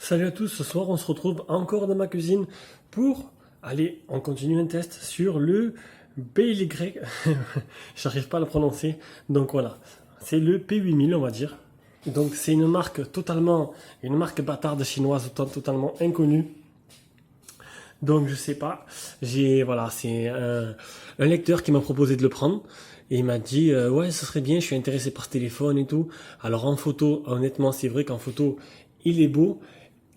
Salut à tous, ce soir on se retrouve encore dans ma cuisine pour aller, on continue un test sur le BY, j'arrive pas à le prononcer, donc voilà, c'est le P8000 on va dire. Donc c'est une marque bâtarde chinoise totalement inconnue. Donc je sais pas, voilà, c'est un lecteur qui m'a proposé de le prendre et il m'a dit ouais ce serait bien, je suis intéressé par ce téléphone et tout. Alors en photo, honnêtement c'est vrai qu'en photo il est beau.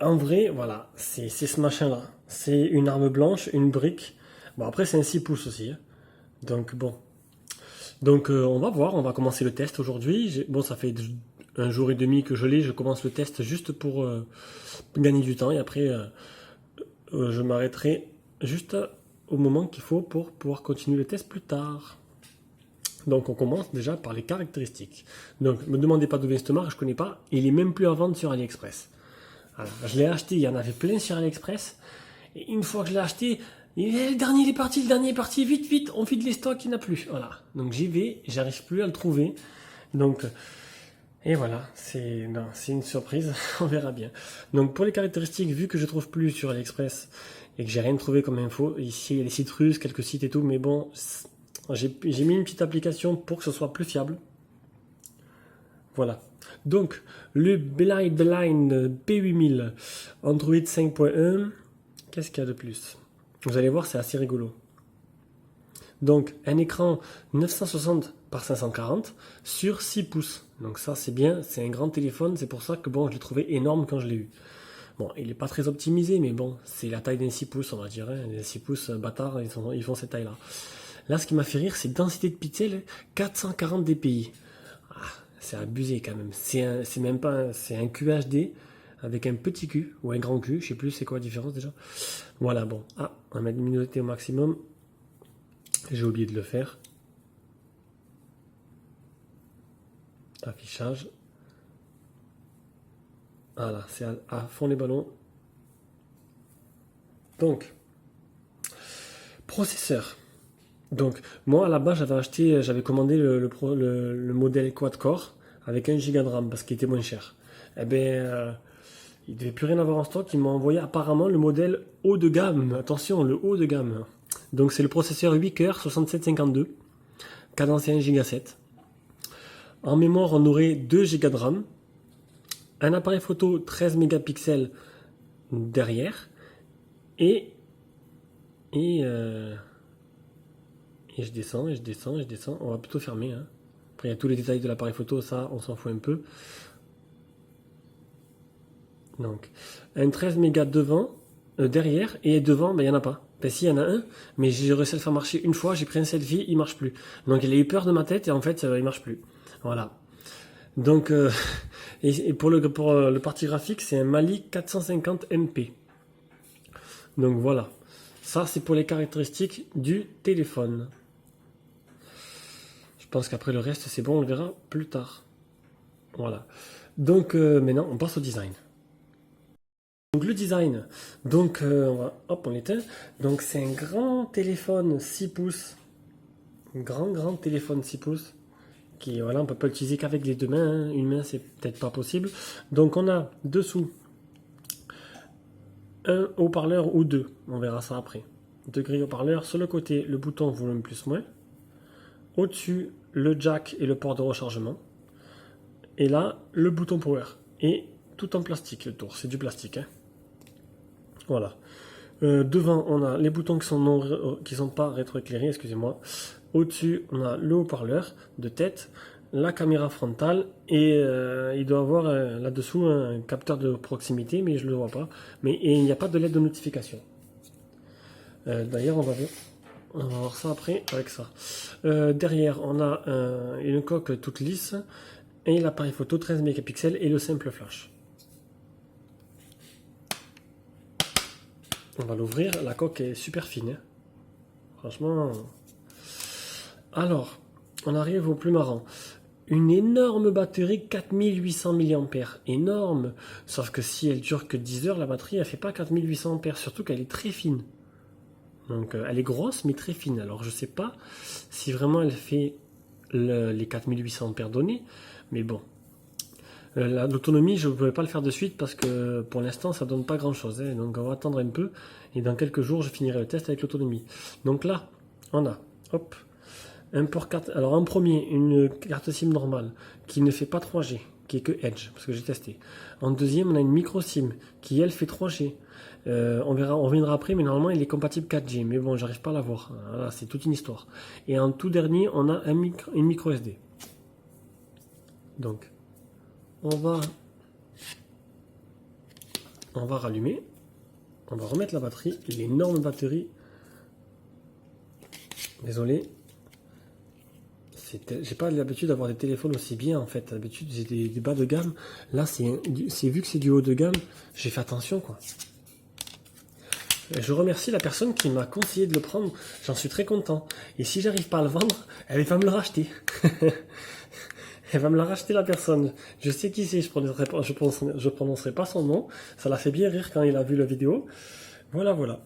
En vrai, voilà, c'est ce machin-là. C'est une arme blanche, une brique. Bon, après, c'est un 6 pouces aussi, hein. Donc, bon. Donc, on va voir, on va commencer le test aujourd'hui. Bon, ça fait un jour et demi que je l'ai. Je commence le test juste pour gagner du temps. Et après, je m'arrêterai juste au moment qu'il faut pour pouvoir continuer le test plus tard. Donc, on commence déjà par les caractéristiques. Donc, ne me demandez pas d'où vient cette marque, je ne connais pas. Il est même plus à vendre sur AliExpress. Voilà. Je l'ai acheté, il y en avait plein sur AliExpress. Et une fois que je l'ai acheté, le dernier est parti, vite, vite, on vide les stocks, il n'y en a plus. Voilà. Donc j'y vais, j'arrive plus à le trouver. Donc, et voilà, c'est une surprise, on verra bien. Donc pour les caractéristiques, vu que je trouve plus sur AliExpress et que j'ai rien trouvé comme info, ici il y a les sites russes, quelques sites et tout, mais bon, j'ai mis une petite application pour que ce soit plus fiable. Voilà. Donc, le Beeline P8000 Android 5.1, qu'est-ce qu'il y a de plus? Vous allez voir, c'est assez rigolo. Donc, un écran 960 par 540 sur 6 pouces. Donc ça, c'est bien, c'est un grand téléphone, c'est pour ça que bon, je l'ai trouvé énorme quand je l'ai eu. Bon, il n'est pas très optimisé, mais bon, c'est la taille d'un 6 pouces, on va dire. Hein. Les 6 pouces, bâtards, ils font cette taille-là. Là, ce qui m'a fait rire, c'est densité de pixels, 440 dpi. Ah, c'est abusé quand même. C'est même pas, c'est un QHD avec un petit Q ou un grand Q, je sais plus c'est quoi la différence déjà. Voilà, bon. Ah, on va mettre une luminosité au maximum. J'ai oublié de le faire. Affichage. Voilà, c'est à fond les ballons. Donc, processeur. Donc, moi à la base, j'avais commandé le modèle quad-core avec 1 Go de RAM parce qu'il était moins cher. Eh bien, il ne devait plus rien avoir en stock. Ils m'ont envoyé apparemment le modèle haut de gamme. Attention, le haut de gamme. Donc, c'est le processeur 8 coeurs 6752, cadencé 1 Go 7. En mémoire, on aurait 2 Go de RAM, un appareil photo 13 mégapixels derrière et je descends, et je descends, et je descends. On va plutôt fermer. Hein. Après, il y a tous les détails de l'appareil photo, ça, on s'en fout un peu. Donc, un 13 mégas devant, derrière, et devant, ben, il n'y en a pas. Ben, si, il y en a un, mais j'ai réussi à le faire marcher une fois, j'ai pris un selfie, il marche plus. Donc, il a eu peur de ma tête, et en fait, il marche plus. Voilà. Donc, et pour le parti graphique, c'est un Mali 450 MP. Donc, voilà. Ça, c'est pour les caractéristiques du téléphone. Je pense qu'après le reste, c'est bon, on le verra plus tard. Voilà. Donc, maintenant, on passe au design. Donc, le design. Donc, on l'éteint. Donc, c'est un grand téléphone 6 pouces. Un grand téléphone 6 pouces. Qui, voilà, on peut pas l'utiliser qu'avec les deux mains. Hein. Une main, c'est peut-être pas possible. Donc, on a dessous un haut-parleur ou deux. On verra ça après. Deux grilles haut-parleurs. Sur le côté, le bouton volume plus moins. Au-dessus, le jack et le port de rechargement. Et là, le bouton power. Et tout en plastique, le tour. C'est du plastique. Hein. Voilà. Devant, on a les boutons qui sont pas rétroéclairés, excusez-moi. Au-dessus, on a le haut-parleur de tête, la caméra frontale et il doit avoir là-dessous un capteur de proximité, mais je ne le vois pas. Et il n'y a pas de LED de notification. D'ailleurs, on va voir ça après avec ça. Derrière, on a une coque toute lisse et l'appareil photo 13 mégapixels et le simple flash. On va l'ouvrir, la coque est super fine. Hein. Franchement. Alors, on arrive au plus marrant. Une énorme batterie 4800 mAh. Énorme. Sauf que si elle dure que 10 heures, la batterie, elle fait pas 4800 mAh. Surtout qu'elle est très fine. Donc, elle est grosse, mais très fine. Alors, je sais pas si vraiment elle fait les 4800 mAh donnés. Mais bon. L'autonomie, je ne pouvais pas le faire de suite parce que pour l'instant, ça donne pas grand-chose. Hein. Donc on va attendre un peu et dans quelques jours, je finirai le test avec l'autonomie. Donc là, on a, hop, un port carte. Alors en premier, une carte SIM normale qui ne fait pas 3G, qui est que Edge, parce que j'ai testé. En deuxième, on a une micro SIM qui elle fait 3G. On verra, on reviendra après, mais normalement il est compatible 4G. Mais bon, j'arrive pas à l'avoir. Voilà, c'est toute une histoire. Et en tout dernier, on a une micro SD. Donc, on va rallumer. On va remettre la batterie, l'énorme batterie. Désolé. J'ai pas l'habitude d'avoir des téléphones aussi bien en fait. D'habitude j'ai des bas de gamme. Là c'est vu que c'est du haut de gamme, j'ai fait attention quoi. Je remercie la personne qui m'a conseillé de le prendre. J'en suis très content. Et si j'arrive pas à le vendre, elle va me le racheter. Elle va me la racheter la personne. Je sais qui c'est. Je prononcerai pas son nom. Ça l'a fait bien rire quand il a vu la vidéo. Voilà voilà.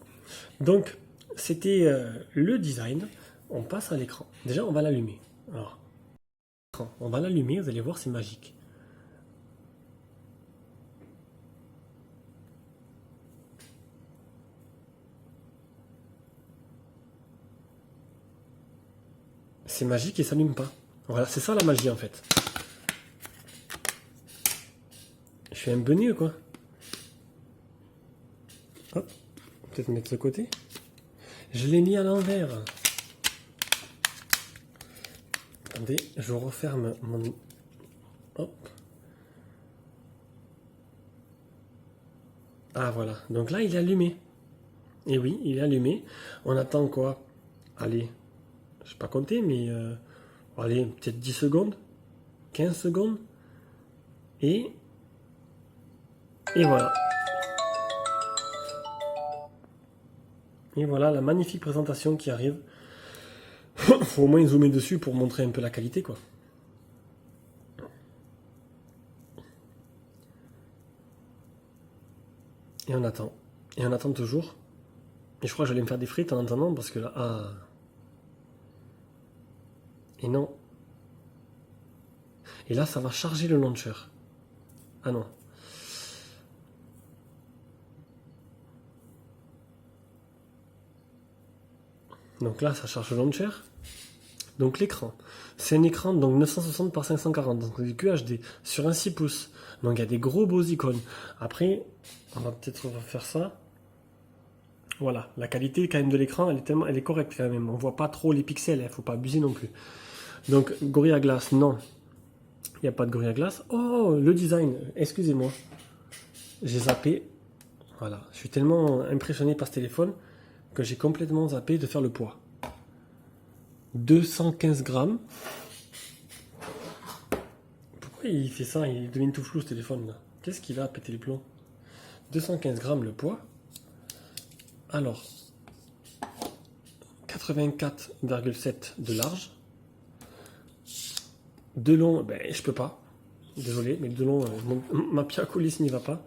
Donc c'était le design. On passe à l'écran. Déjà on va l'allumer. Alors on va l'allumer. Vous allez voir c'est magique. C'est magique et ça s'allume pas. Voilà, c'est ça la magie en fait. Je suis un beugnet quoi. Hop, peut-être mettre ce côté. Je l'ai mis à l'envers. Attendez, je referme mon... Hop. Ah voilà, donc là il est allumé. Et oui, il est allumé. On attend quoi? Allez, je sais pas compter, mais... allez, peut-être 10 secondes, 15 secondes. Et... Et voilà. Et voilà la magnifique présentation qui arrive. Faut au moins zoomer dessus pour montrer un peu la qualité quoi. Et on attend. Et on attend toujours. Et je crois que j'allais me faire des frites en attendant parce que là... Ah. Et non. Et là ça va charger le launcher. Ah non. Donc là ça charge le launcher. Donc l'écran, c'est un écran donc 960 par 540, donc du QHD sur un 6 pouces. Donc il y a des gros beaux icônes. Après, on va peut-être refaire ça. Voilà, la qualité quand même de l'écran, elle est correcte quand même. On voit pas trop les pixels, il faut pas abuser non plus. Donc Gorilla Glass, non, il n'y a pas de Gorilla Glass. Oh, le design, excusez-moi, j'ai zappé. Voilà, je suis tellement impressionné par ce téléphone que j'ai complètement zappé de faire le poids. 215 grammes. Pourquoi il fait ça? Il devient tout flou ce téléphone là. Qu'est-ce qu'il a à péter les plombs? 215 grammes le poids. Alors, 84,7 de large. De long, ben je peux pas. Désolé, mais de long, ma pierre coulisse n'y va pas.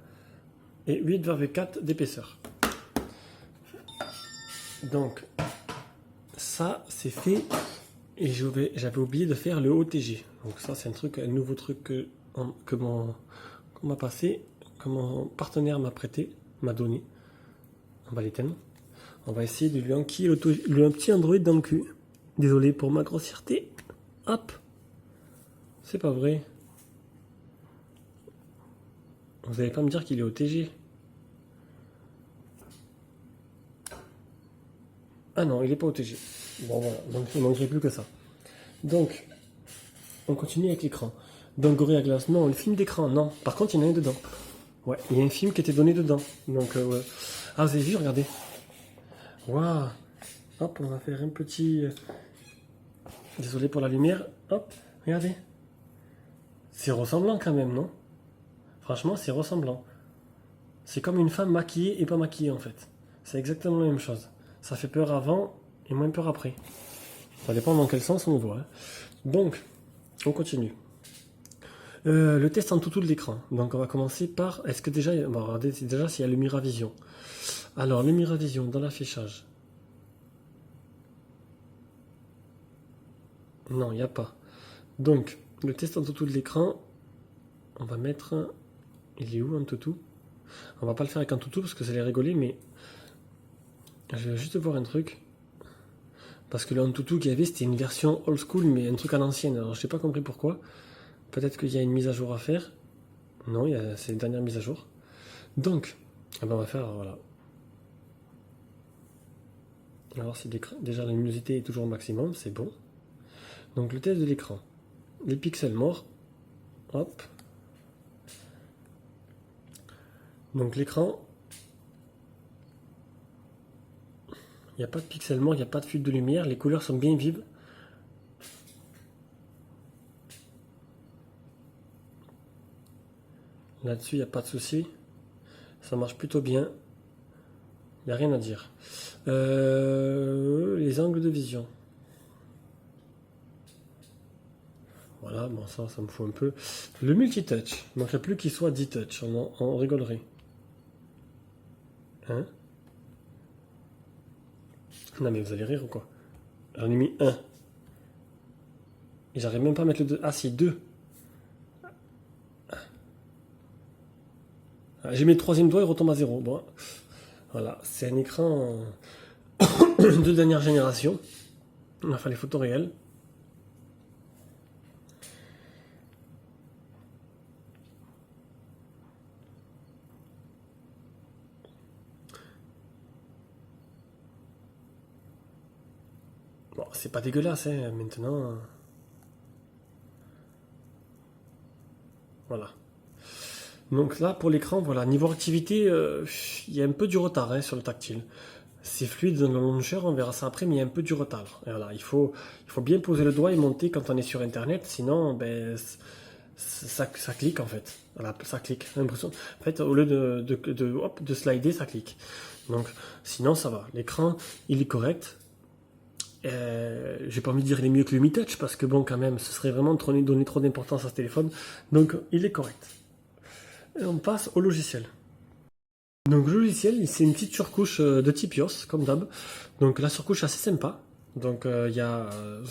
Et 8,4 d'épaisseur. Donc, ça c'est fait. Et j'avais oublié de faire le OTG. Donc ça c'est un nouveau truc qu'on m'a passé, que mon partenaire m'a donné. On va l'éteindre. On va essayer de lui enquiller un petit Android dans le cul. Désolé pour ma grossièreté. Hop. C'est pas vrai. Vous allez pas me dire qu'il est OTG. Ah non, il est pas OTG. Bon voilà, donc il ne manquerait plus que ça. Donc, on continue avec l'écran. Donc Gorilla Glass, non, le film d'écran, non. Par contre, il y en a un dedans. Ouais, il y a un film qui était donné dedans. Donc, ouais. Ah, vous avez vu, regardez. Waouh. Hop, on va faire un petit... Désolé pour la lumière. Hop, regardez. C'est ressemblant quand même, non? Franchement, c'est ressemblant. C'est comme une femme maquillée et pas maquillée, en fait. C'est exactement la même chose. Ça fait peur avant et moins peur après. Ça dépend dans quel sens on le voit. Hein. Donc, on continue. Le test en tout de l'écran. Donc on va commencer par... Est-ce que déjà... On va regarder déjà s'il y a le Miravision. Alors, le Miravision dans l'affichage. Non, il n'y a pas. Donc, le test en tout de l'écran. on va mettre... Il est où Antutu? On va pas le faire avec Antutu parce que ça allait rigoler, mais... Je vais juste voir un truc. Parce que le Antutu qu'il y avait, c'était une version old school, mais un truc à l'ancienne. Alors, je n'ai pas compris pourquoi. Peut-être qu'il y a une mise à jour à faire. Non, c'est une dernière mise à jour. Donc, eh ben, on va faire, voilà. Alors, si déjà la luminosité est toujours au maximum, c'est bon. Donc, le test de l'écran. Les pixels morts. Hop. Donc, l'écran. Il n'y a pas de pixels morts, il n'y a pas de fuite de lumière. Les couleurs sont bien vives. Là-dessus, il n'y a pas de souci. Ça marche plutôt bien. Il n'y a rien à dire. Les angles de vision. Voilà, bon ça me fout un peu. Le multitouch. Il ne manquerait plus qu'il soit 10 touch. On rigolerait. Hein? Non mais vous allez rire ou quoi? J'en ai mis un. Et j'arrive même pas à mettre le 2. Ah si, 2. J'ai mis le troisième doigt et retombe à 0. Bon, voilà, c'est un écran de dernière génération. On va faire les photos réelles. Bon, c'est pas dégueulasse, hein, maintenant. Voilà. Donc là, pour l'écran, voilà, niveau activité, il y a un peu du retard hein, sur le tactile. C'est fluide dans le launcher, on verra ça après, mais il y a un peu du retard. Et voilà, il faut bien poser le doigt et monter quand on est sur Internet, sinon, ben, ça clique en fait. Voilà, ça clique. J'ai l'impression. En fait, au lieu de slider, ça clique. Donc, sinon, ça va. L'écran, il est correct. J'ai pas envie de dire qu'il est mieux que le Mi Touch parce que bon, quand même, ce serait vraiment donner trop d'importance à ce téléphone. Donc, il est correct. Et on passe au logiciel. Donc, le logiciel, c'est une petite surcouche de type iOS, comme d'hab. Donc, la surcouche est assez sympa. Donc, vous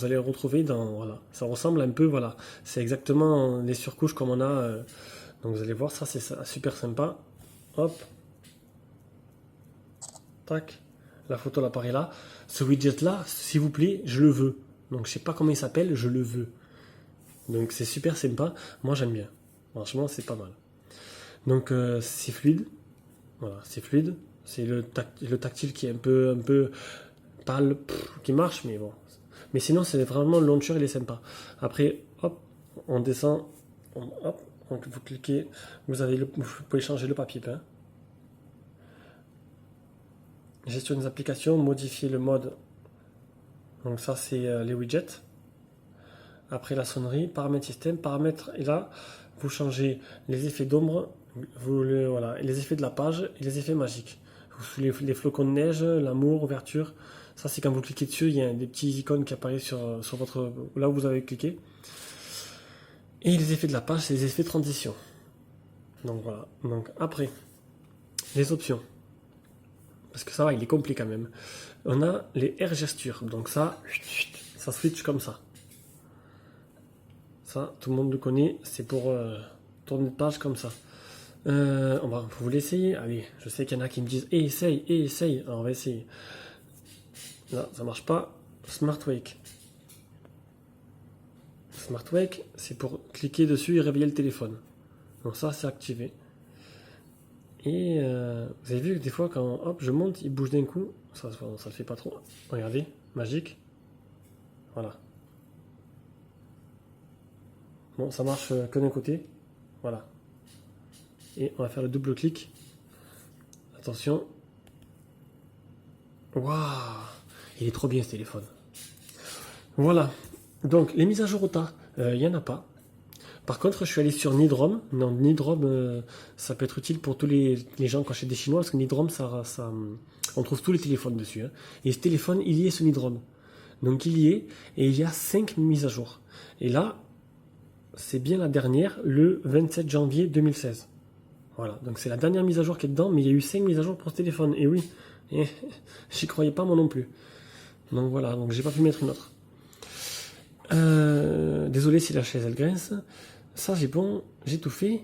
allez le retrouver dans. Voilà, ça ressemble un peu, voilà. C'est exactement les surcouches comme on a. Donc, vous allez voir, ça, c'est super sympa. Hop. Tac. La photo, l'appareil là. Ce widget-là, s'il vous plaît, je le veux. Donc, je sais pas comment il s'appelle, je le veux. Donc, c'est super sympa. Moi, j'aime bien. Franchement, c'est pas mal. Donc, c'est fluide. Voilà, c'est fluide. C'est le tactile qui est un peu pâle, qui marche, mais bon. Mais sinon, c'est vraiment le launcher, il est sympa. Après, hop, on descend. Hop, donc vous cliquez. Vous pouvez changer le papier peint. Gestion des applications, modifier le mode. Donc ça, c'est les widgets. Après la sonnerie, paramètres système, paramètres. Et là, vous changez les effets d'ombre, voilà, les effets de la page et les effets magiques. Les flocons de neige, l'amour, ouverture. Ça, c'est quand vous cliquez dessus, il y a des petits icônes qui apparaissent sur votre, là où vous avez cliqué. Et les effets de la page, c'est les effets de transition. Donc voilà. Donc après, les options. Parce que ça va, il est complet quand même. On a les air gestures. Donc ça switch comme ça. Ça, tout le monde le connaît. C'est pour tourner de page comme ça. On va vous l'essayer. Allez, je sais qu'il y en a qui me disent essaye. Alors on va essayer. Là, ça marche pas. Smart Wake. Smart Wake, c'est pour cliquer dessus et réveiller le téléphone. Donc ça, c'est activé. Et vous avez vu que des fois, quand hop, je monte, il bouge d'un coup. Ça le fait pas trop. Regardez, magique. Voilà. Bon, ça marche que d'un côté. Voilà. Et on va faire le double clic. Attention. Waouh! Il est trop bien ce téléphone. Voilà. Donc, les mises à jour au tas, il n'y en a pas. Par contre, je suis allé sur Nidrom. Non, Nidrom, ça peut être utile pour tous les gens qui achètent des Chinois, parce que Nidrom, on trouve tous les téléphones dessus. Hein. Et ce téléphone, il y est ce Nidrom. Donc, il y est, et il y a 5 mises à jour. Et là, c'est bien la dernière, le 27 janvier 2016. Voilà, donc c'est la dernière mise à jour qui est dedans, mais il y a eu 5 mises à jour pour ce téléphone. Et oui, j'y croyais pas moi non plus. Donc voilà, donc j'ai pas pu mettre une autre. Désolé si la chaise elle grince. Ça, j'ai bon, j'ai tout fait.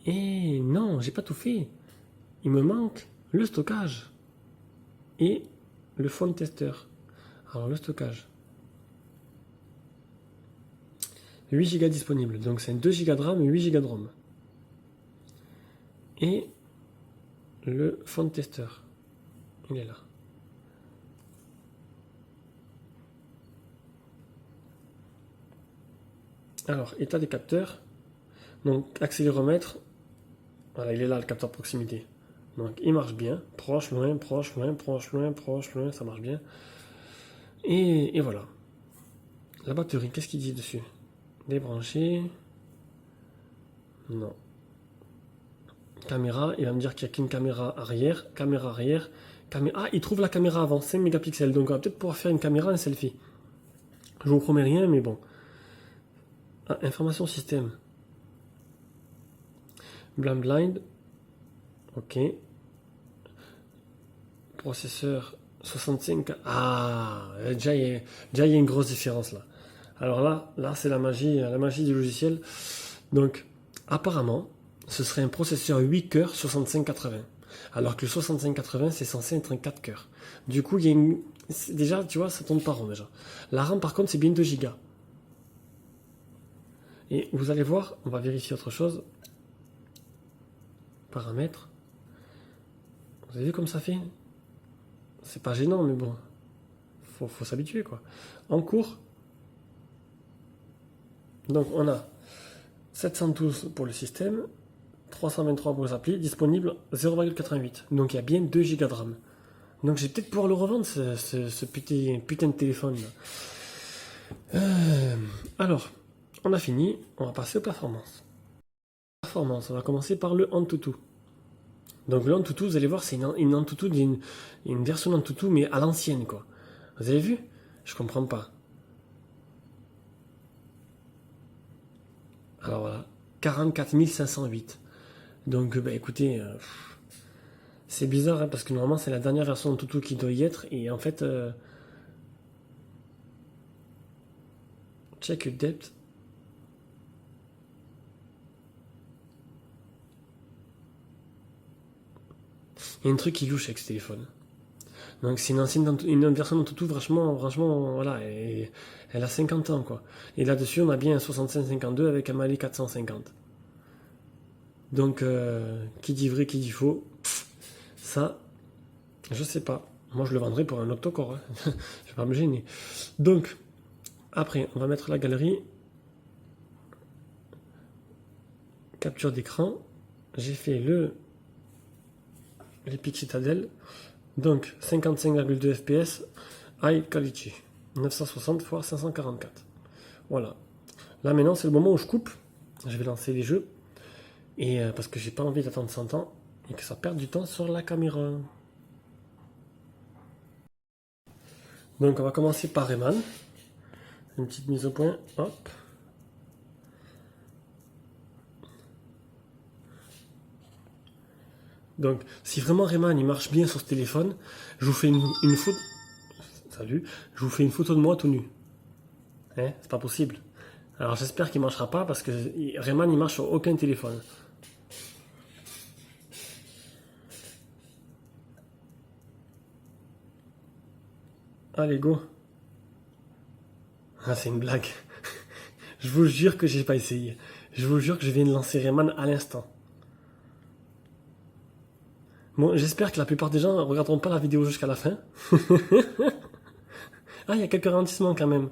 Et non, j'ai pas tout fait. Il me manque le stockage et le phone tester. Alors, le stockage. 8 Go disponible. Donc, c'est 2 Go de RAM et 8 Go de ROM. Et le phone tester. Il est là. Alors, état des capteurs. Donc, accéléromètre. Voilà, il est là, le capteur proximité. Donc, il marche bien. Proche, loin, proche, loin, proche, loin, proche, loin. Ça marche bien. Et voilà. La batterie, qu'est-ce qu'il dit dessus? Débrancher. Non. Caméra, il va me dire qu'il n'y a qu'une caméra arrière. Caméra arrière. Ah, il trouve la caméra avant, 5 mégapixels. Donc, on va peut-être pouvoir faire une caméra, un selfie. Je vous promets rien, mais bon. Ah, information système. Blind. Ok. Processeur 65. Ah, déjà il y a une grosse différence là. Alors là c'est la magie du logiciel. Donc, apparemment, ce serait un processeur 8 cœurs 6580. Alors que le 6580, c'est censé être un 4 cœurs. Du coup, il y a une... Déjà, tu vois, ça tombe pas rond déjà. La RAM, par contre, c'est bien 2 Go. Et vous allez voir, on va vérifier autre chose. Paramètres. Vous avez vu comme ça fait? C'est pas gênant, mais bon. Faut s'habituer, quoi. En cours. Donc, on a 712 pour le système, 323 pour les applis, disponible 0,88. Donc, il y a bien 2 Go de RAM. Donc, j'ai peut-être pouvoir le revendre, ce putain de téléphone. Là. Alors, on a fini. On va passer aux performances. Performance, on va commencer par le Antutu. Donc, le Antutu, vous allez voir, c'est une Antutu, une version d'Antutu, mais à l'ancienne, quoi. Vous avez vu? Je comprends pas. Alors voilà, 44 508. Donc bah écoutez, c'est bizarre hein, parce que normalement c'est la dernière version de Toutou qui doit y être et en fait check depth. Il y a un truc qui louche avec ce téléphone. Donc c'est une version de Toutou franchement voilà, elle a 50 ans quoi. Et là-dessus on a bien un 6552 avec un Mali 450. Donc qui dit vrai, qui dit faux, ça, je sais pas. Moi je le vendrai pour un octocore, hein. Je vais pas me gêner. Donc, après, on va mettre la galerie. Capture d'écran. J'ai fait l'Epic Citadel. Donc 55,2 fps. High quality. 960 x 544. Voilà. Là maintenant c'est le moment où je coupe. Je vais lancer les jeux. Et parce que j'ai pas envie d'attendre 100 ans. Et que ça perde du temps sur la caméra. Donc on va commencer par Rayman. Une petite mise au point. Hop. Donc, si vraiment Rayman il marche bien sur ce téléphone, je vous fais une photo. Salut, je vous fais une photo de moi tout nu. Hein, c'est pas possible. Alors j'espère qu'il marchera pas parce que Rayman il marche sur aucun téléphone. Allez, go. Ah, c'est une blague. Je vous jure que j'ai pas essayé. Je vous jure que je viens de lancer Rayman à l'instant. Bon, j'espère que la plupart des gens ne regarderont pas la vidéo jusqu'à la fin. Ah, il y a quelques ralentissements quand même.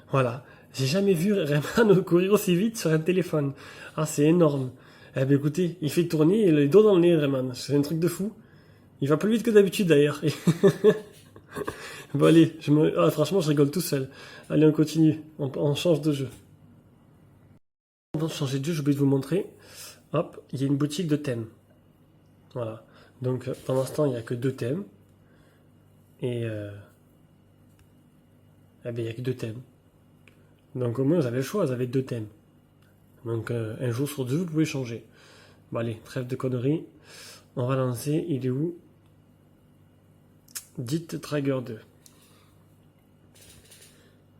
Voilà. J'ai jamais vu Rayman courir aussi vite sur un téléphone. Ah, c'est énorme. Eh bien, écoutez, il fait tourner les dos dans le nez, Rayman. C'est un truc de fou. Il va plus vite que d'habitude, d'ailleurs. Bon, allez, franchement, je rigole tout seul. Allez, on continue. On change de jeu. Avant de changer de jeu, j'ai oublié de vous montrer. Hop, il y a une boutique de thèmes. Voilà. Donc, pour l'instant, il n'y a que 2 thèmes. Et eh bien, il n'y a que 2 thèmes. Donc, au moins, vous avez le choix, vous avez 2 thèmes. Donc, un jour sur 2, vous pouvez changer. Bon, allez, trêve de conneries. On va lancer, il est où? Dites Trigger 2.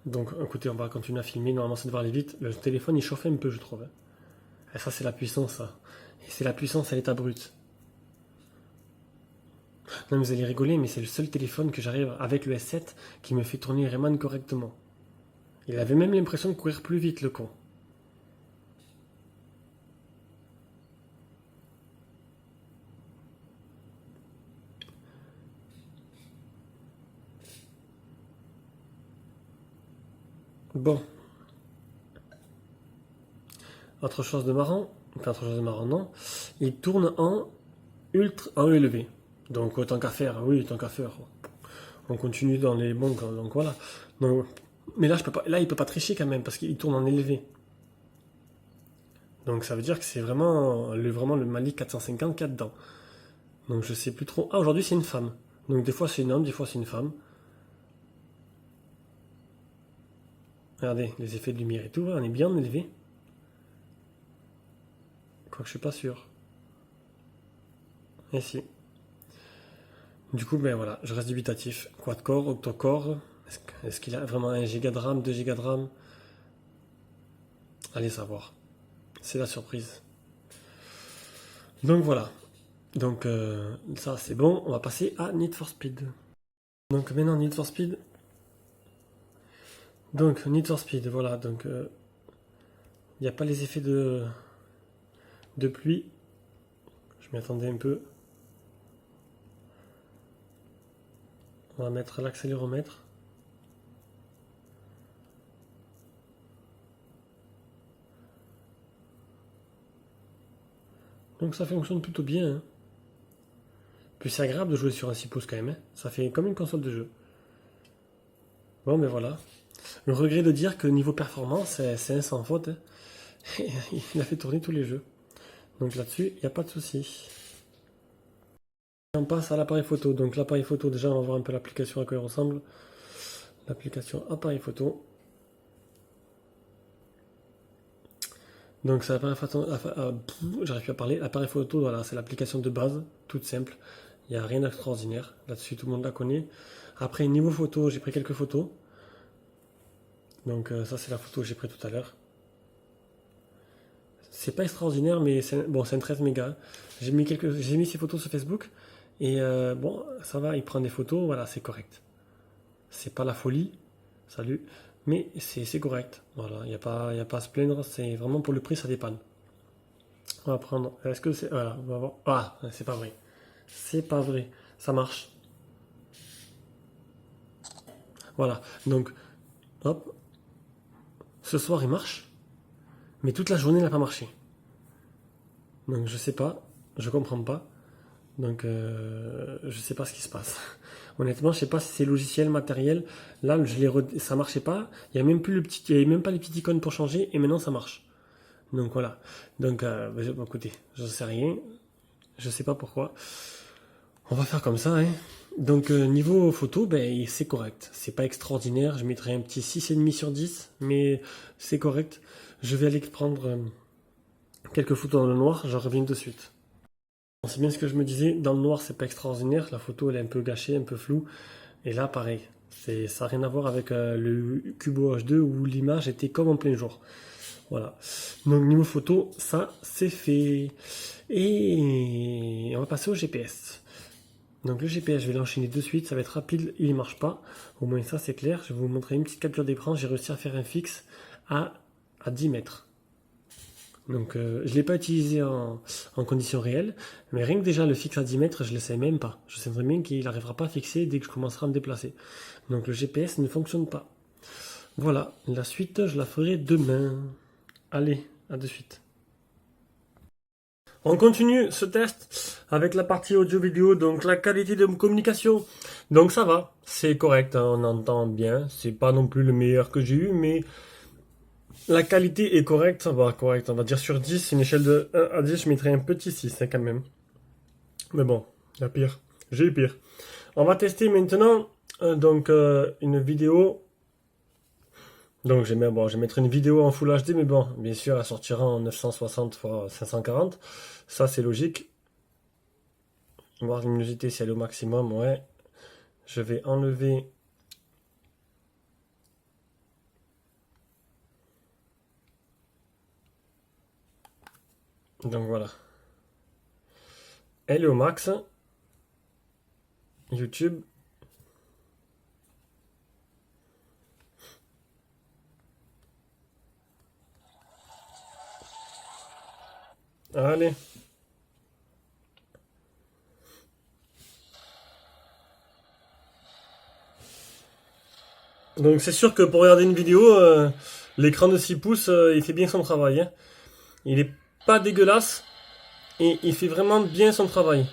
Donc écoutez, on va continuer à filmer, normalement ça devrait aller vite. Le téléphone il chauffait un peu je trouve, hein. Et ça c'est la puissance ça. Et c'est la puissance à l'état brut. Non, vous allez rigoler, mais c'est le seul téléphone que j'arrive avec le S7 qui me fait tourner Rayman correctement. Il avait même l'impression de courir plus vite, le con. Bon, autre chose de marrant, enfin autre chose de marrant, non. Il tourne en élevé. Donc tant qu'à faire, oui, tant qu'à faire. On continue dans les bons, donc voilà. Donc, mais là, je peux pas, là, il peut pas tricher quand même parce qu'il tourne en élevé. Donc ça veut dire que c'est vraiment le Mali 450 qu'il y a dedans. Donc je sais plus trop. Ah, aujourd'hui c'est une femme. Donc des fois c'est un homme, des fois c'est une femme. Regardez, les effets de lumière et tout, on est bien élevé. Quoique je suis pas sûr. Et si. Du coup, ben voilà, je reste dubitatif. Quad-core, octo-core. Est-ce qu'il a vraiment 1 giga de RAM, 2 giga de RAM? Allez savoir. C'est la surprise. Donc voilà. Donc ça c'est bon, on va passer à Need for Speed. Donc maintenant Need for Speed. Donc Need for Speed, voilà, donc il n'y a pas les effets de pluie. Je m'y attendais un peu. On va mettre l'accéléromètre. Donc ça fonctionne plutôt bien, hein. Puis c'est agréable de jouer sur un 6 pouces quand même, hein. Ça fait comme une console de jeu. Bon ben voilà. Le regret de dire que niveau performance, c'est un sans faute, hein. Il a fait tourner tous les jeux. Donc là-dessus, il n'y a pas de souci. On passe à l'appareil photo. Donc l'appareil photo, déjà on va voir un peu l'application à quoi elle ressemble. L'application appareil photo. Donc c'est l'appareil photo, j'arrive plus à parler. L'appareil photo, voilà, c'est l'application de base, toute simple. Il n'y a rien d'extraordinaire. Là-dessus, tout le monde la connaît. Après, niveau photo, j'ai pris quelques photos. Donc ça, c'est la photo que j'ai prise tout à l'heure. C'est pas extraordinaire, mais bon, c'est un 13 mégas. J'ai mis ces photos sur Facebook. Et bon, ça va, il prend des photos, voilà, c'est correct. C'est pas la folie, salut, mais c'est correct. Voilà, il n'y a pas à se plaindre, c'est vraiment pour le prix, ça dépanne. On va prendre, est-ce que c'est, voilà, on va voir. Ah, c'est pas vrai. C'est pas vrai, ça marche. Voilà, donc, hop, ce soir il marche, mais toute la journée il n'a pas marché. Donc je sais pas, je comprends pas. Donc je sais pas ce qui se passe. Honnêtement, je sais pas si c'est logiciel, matériel. Là, ça marchait pas. Il y a même plus il y avait même pas les petites icônes pour changer, et maintenant ça marche. Donc voilà. Donc écoutez, je sais rien, je sais pas pourquoi. On va faire comme ça, hein. Donc niveau photo, ben c'est correct. C'est pas extraordinaire. Je mettrais un petit 6,5 sur 10, mais c'est correct. Je vais aller prendre quelques photos dans le noir. J'en reviens de suite. Bon, c'est bien ce que je me disais. Dans le noir, c'est pas extraordinaire. La photo, elle est un peu gâchée, un peu floue. Et là, pareil. Ça n'a rien à voir avec le Cubo H2 où l'image était comme en plein jour. Voilà. Donc niveau photo, ça c'est fait. Et on va passer au GPS. Donc le GPS, je vais l'enchaîner de suite, ça va être rapide, il ne marche pas. Au moins ça c'est clair. Je vais vous montrer une petite capture d'écran. J'ai réussi à faire un fixe à 10 mètres. Donc je ne l'ai pas utilisé en conditions réelles, mais rien que déjà le fixe à 10 mètres, je ne le sais même pas. Je sais très bien qu'il n'arrivera pas à fixer dès que je commencerai à me déplacer. Donc le GPS ne fonctionne pas. Voilà, la suite je la ferai demain. Allez, à de suite. On continue ce test avec la partie audio-vidéo, donc la qualité de communication. Donc ça va, c'est correct, hein, on entend bien. C'est pas non plus le meilleur que j'ai eu, mais la qualité est correcte, ça va, correct. On va dire sur 10, une échelle de 1 à 10, je mettrais un petit 6 hein, quand même. Mais bon, il y a pire, j'ai eu pire. On va tester maintenant une vidéo. Donc je vais mettre une vidéo en Full HD, mais bon, bien sûr, elle sortira en 960 x 540. Ça, c'est logique. Voir la luminosité si elle est au maximum, ouais. Je vais enlever Donc voilà. Elle est au max. YouTube. Allez. Donc c'est sûr que pour regarder une vidéo, l'écran de 6 pouces, il fait bien son travail, hein. Il est pas dégueulasse et il fait vraiment bien son travail.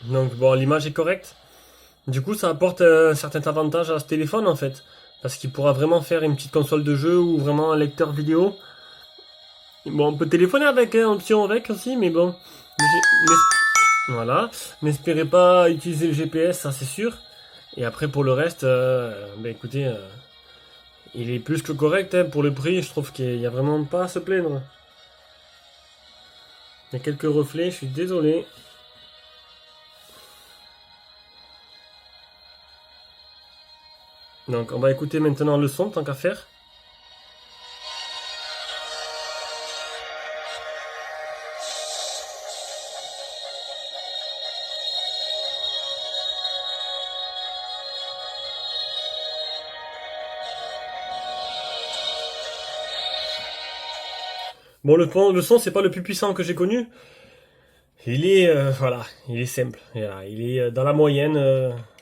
Donc bon, l'image est correcte. Du coup, ça apporte un certain avantage à ce téléphone en fait. Parce qu'il pourra vraiment faire une petite console de jeu ou vraiment un lecteur vidéo. Bon, on peut téléphoner avec, hein, option avec aussi, mais bon. Voilà. N'espérez pas utiliser le GPS, ça c'est sûr. Et après pour le reste, ben écoutez, il est plus que correct, hein. Pour le prix, je trouve qu'il n'y a vraiment pas à se plaindre. Il y a quelques reflets, je suis désolé. Donc on va écouter maintenant le son tant qu'à faire. Bon, le son, c'est pas le plus puissant que j'ai connu. Il est, voilà, il est simple. Voilà, il est dans la moyenne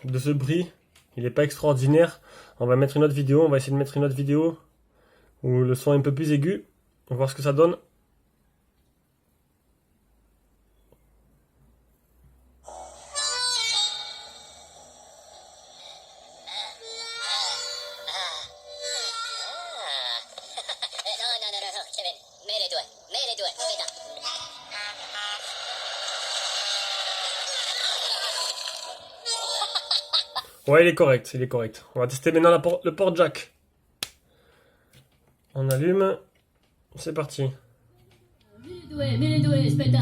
de ce prix. Il est pas extraordinaire. On va mettre une autre vidéo. On va essayer de mettre une autre vidéo où le son est un peu plus aigu. On va voir ce que ça donne. Non, Kevin. Mets les doigts. Mets les doigts. Putain. Ouais, il est correct, il est correct. On va tester maintenant le port jack. On allume. C'est parti. Mets les doigts, aspetta.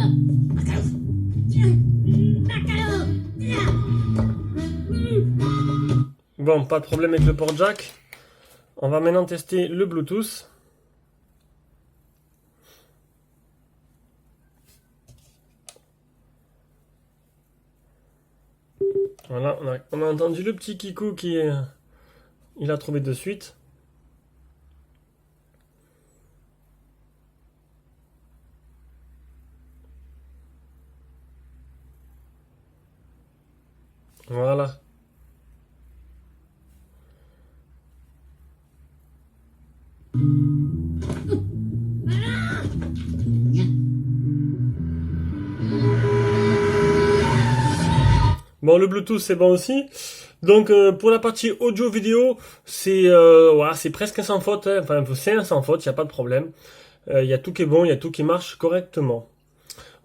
Bon, pas de problème avec le port jack. On va maintenant tester le Bluetooth. Voilà, on a entendu le petit Kikou qui il a trouvé de suite. Voilà. Bon, le Bluetooth c'est bon aussi. Donc pour la partie audio vidéo, c'est voilà, c'est presque sans faute, hein. Enfin c'est un sans faute, il n'y a pas de problème. Il y a tout qui est bon, il y a tout qui marche correctement.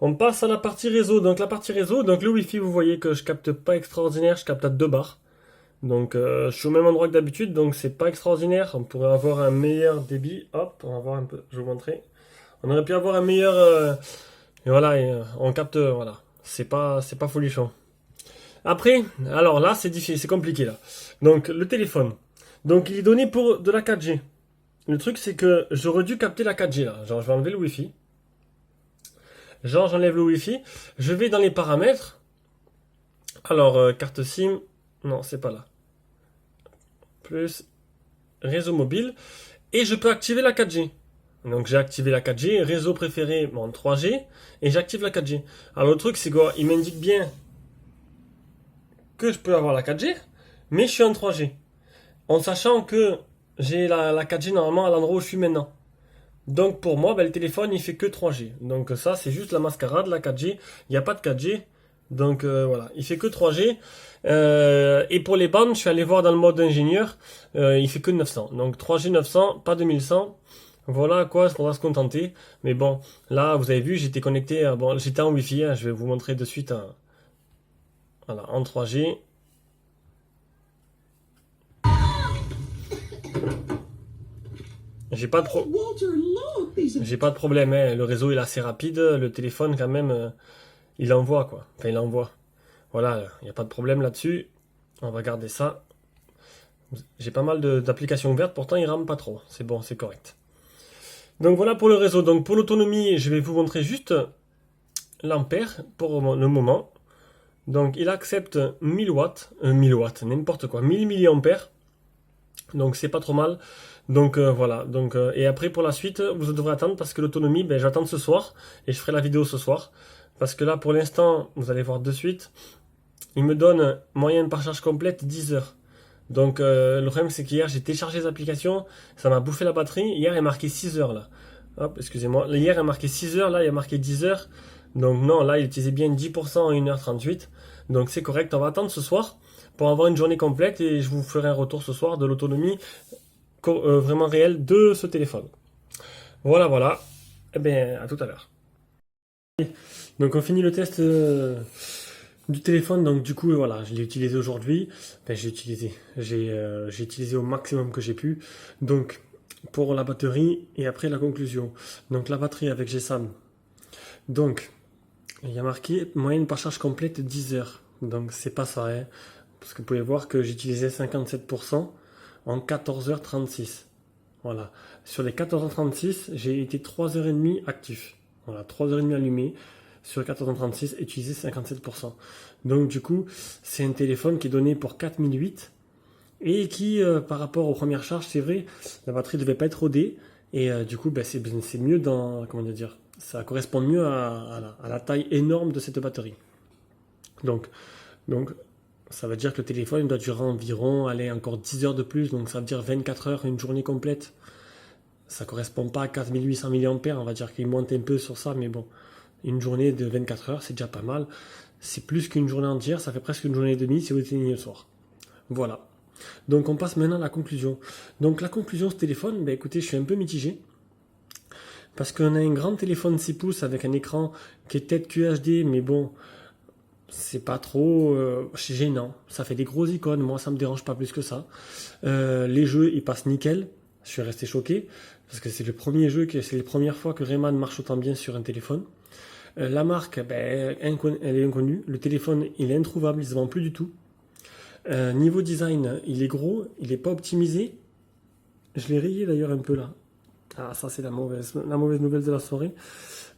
On passe à la partie réseau. Donc la partie réseau, donc le Wi-Fi, vous voyez que je capte pas extraordinaire, je capte à 2 bars. Donc je suis au même endroit que d'habitude, donc c'est pas extraordinaire. On pourrait avoir un meilleur débit. Hop, on va voir un peu, je vais vous montrer. On aurait pu avoir un meilleur et voilà, on capte voilà. C'est pas folichon. Après, alors là, c'est difficile, c'est compliqué là. Donc le téléphone. Donc il est donné pour de la 4G. Le truc c'est que j'aurais dû capter la 4G là. Genre je vais enlever le Wi-Fi. Genre j'enlève le Wi-Fi. Je vais dans les paramètres. Alors carte SIM. Non, c'est pas là. Plus réseau mobile. Et je peux activer la 4G. Donc j'ai activé la 4G. Réseau préféré, bon 3G. Et j'active la 4G. Alors le truc c'est quoi? Il m'indique bien que je peux avoir la 4G. Mais je suis en 3G. En sachant que j'ai la 4G normalement à l'endroit où je suis maintenant. Donc pour moi, le téléphone il fait que 3G. Donc ça c'est juste la mascarade, la 4G. Il n'y a pas de 4G. Donc voilà, il fait que 3G. Et pour les bandes, je suis allé voir dans le mode ingénieur, il fait que 900. Donc 3G 900, pas 2100. Voilà à quoi on va se contenter. Mais bon, là vous avez vu, j'étais connecté, bon, j'étais en Wi-Fi. Hein, je vais vous montrer de suite. Voilà, en 3G. J'ai pas de problème, hein. Le réseau il est assez rapide, le téléphone quand même, il envoie quoi. Enfin il envoie. Voilà, il n'y a pas de problème là-dessus. On va garder ça. J'ai pas mal d'applications ouvertes, pourtant il rame pas trop. C'est bon, c'est correct. Donc voilà pour le réseau. Donc pour l'autonomie, je vais vous montrer juste l'ampère pour le moment. Donc il accepte 1000 watts, 1000 watts, n'importe quoi, 1000 milliampères. Donc c'est pas trop mal. Donc voilà. Donc et après pour la suite, vous devrez attendre parce que l'autonomie, ben j'attends ce soir et je ferai la vidéo ce soir. Parce que là pour l'instant, vous allez voir de suite, il me donne moyenne par charge complète 10 heures. Donc le problème c'est qu'hier j'ai téléchargé les applications, ça m'a bouffé la batterie. Hier il est marqué 6 heures là. Hop, excusez-moi. Hier il a marqué 6 heures, là il a marqué 10 heures. Donc non, là il utilisait bien 10% en 1h38. Donc c'est correct, on va attendre ce soir pour avoir une journée complète et je vous ferai un retour ce soir de l'autonomie vraiment réelle de ce téléphone. Voilà, voilà. Eh bien, à tout à l'heure. Donc on finit le test du téléphone. Donc du coup, voilà, je l'ai utilisé aujourd'hui. Enfin, j'ai utilisé au maximum que j'ai pu. Donc pour la batterie et après la conclusion. Donc la batterie avec GSAM. Donc il y a marqué moyenne par charge complète 10 heures. Donc c'est pas ça, hein. Parce que vous pouvez voir que j'utilisais 57% en 14h36. Voilà. Sur les 14h36, j'ai été 3h30 actif. Voilà, 3h30 allumé. Sur 14h36, utilisé 57%. Donc du coup, c'est un téléphone qui est donné pour 4008 et qui, par rapport aux premières charges, c'est vrai, la batterie ne devait pas être rodée. Et du coup, ben, c'est mieux dans, comment dire, ça correspond mieux à la taille énorme de cette batterie. Donc, ça veut dire que le téléphone doit durer environ, allez, encore 10 heures de plus, donc ça veut dire 24 heures, une journée complète. Ça correspond pas à 4800 mAh, on va dire qu'il monte un peu sur ça, mais bon, une journée de 24 heures, c'est déjà pas mal. C'est plus qu'une journée entière, ça fait presque une journée et demie si vous éteignez le soir. Voilà. Donc on passe maintenant à la conclusion. Donc la conclusion de ce téléphone, ben écoutez, je suis un peu mitigé. Parce qu'on a un grand téléphone 6 pouces avec un écran qui est peut-être QHD, mais bon, c'est pas trop gênant. Ça fait des grosses icônes, moi ça me dérange pas plus que ça. Les jeux, ils passent nickel. Je suis resté choqué, parce que c'est le premier jeu, c'est la première fois que Rayman marche autant bien sur un téléphone. La marque, ben, elle est inconnue. Le téléphone, il est introuvable, il se vend plus du tout. Niveau design, il est gros, il n'est pas optimisé. Je l'ai rayé d'ailleurs un peu là. Ah, ça c'est la mauvaise nouvelle de la soirée.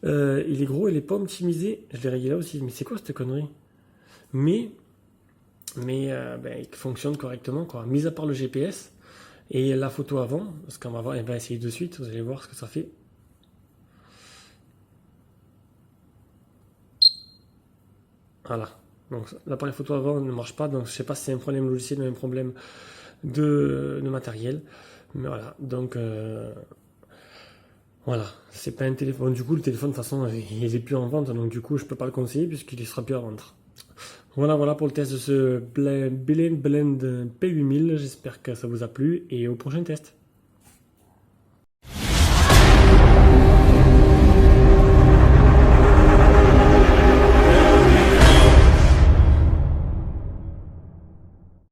Il est gros, il n'est pas optimisé. Je l'ai rayé là aussi. Mais c'est quoi cette connerie? Mais ben, il fonctionne correctement, quoi. Mis à part le GPS et la photo avant, parce qu'on va voir, on va essayer de suite. Vous allez voir ce que ça fait. Voilà. Donc l'appareil photo avant ne marche pas, donc je sais pas si c'est un problème logiciel ou un problème de matériel. Mais voilà, donc voilà, c'est pas un téléphone. Du coup, le téléphone, de toute façon, il est plus en vente, donc du coup, je peux pas le conseiller puisqu'il ne sera plus à vendre. Voilà, voilà pour le test de ce Blend P8000. J'espère que ça vous a plu et au prochain test.